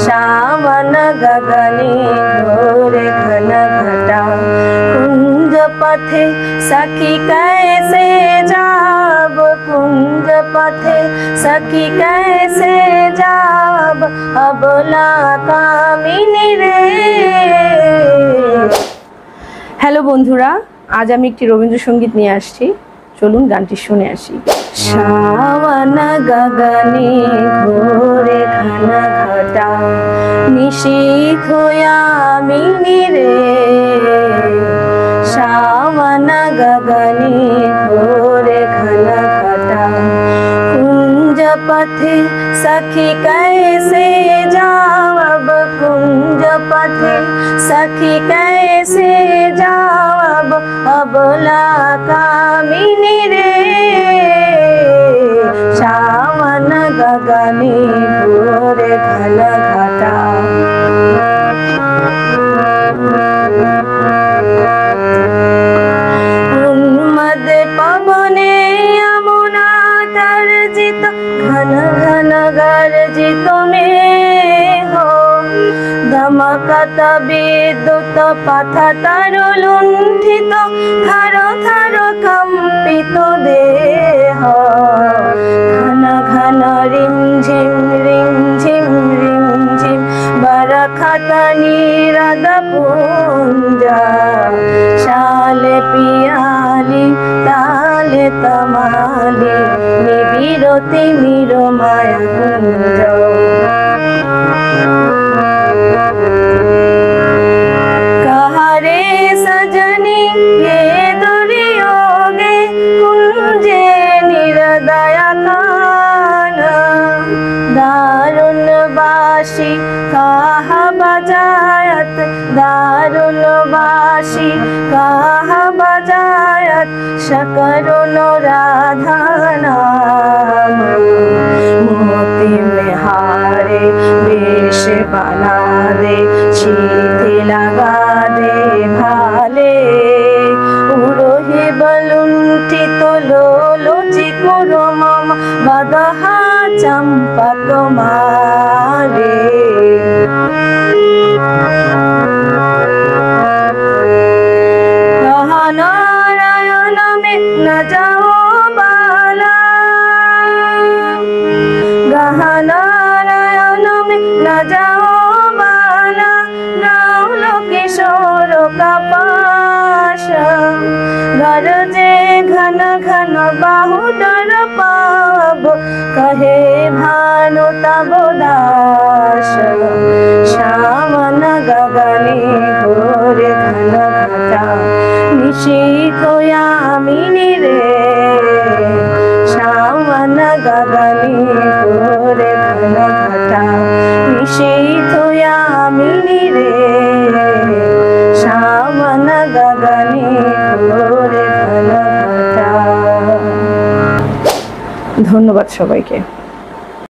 सावन गगने घोर घन घटा कुंज पथे सखी कैसे जाब कुंज पथे सखी कैसे जाब अबला कामिनी रे। হ্যালো বন্ধুরা, আজ আমি একটি রবীন্দ্রসঙ্গীত নিয়ে আসছি, চলুন গানটি শুনে আসি। সাওন গগনে ঘোরে ঘন ঘটা নিশীথ यामिनी रे। सावन गगने घोरे घन घटा कुंज पथे सखी कैसे जाब कुंज पथे सखी कैसे जाब अबला कामिनी रे। सावन गगने घोरे घन घटा उन्मद पवने यमुना तर्जित घन घन गर्जित में हो दमकत विद्युत पथ तरुलुंठित थर थर कंपित देह घन घन रिमझिम रिमझिम रिमझिम बरखत नीरद पुंजा शाले पियाली ताले तमाली निबिरति मिरो माया कुंज। कहरे सजनी ये दुर्योगे कुंजे निरदया कान दारुण बाशी काह बजायत दारुण बाशी काह बजायत शकरुण राधा नाम मोती में हारे वेश बना दे सीधी लगा दे भाले उड़ोही बलुंठी तो लोलो चिकुरो मम बदहा चंपक मारे। नारायण में न जाओ बाला नारायण में न जाओ बाला नावलो किशोर का पाश गरजे घन घन बाहुदर पाब कहे भानु तब दास। सावन गगने घोरे घन घटा निशीथ यामिनी रे। सावन गगने घोरे घन घटा निशीथ यामिनी रे। सावन गगने ঘোরে ঘন ঘটা। ধন্যবাদ সবাইকে।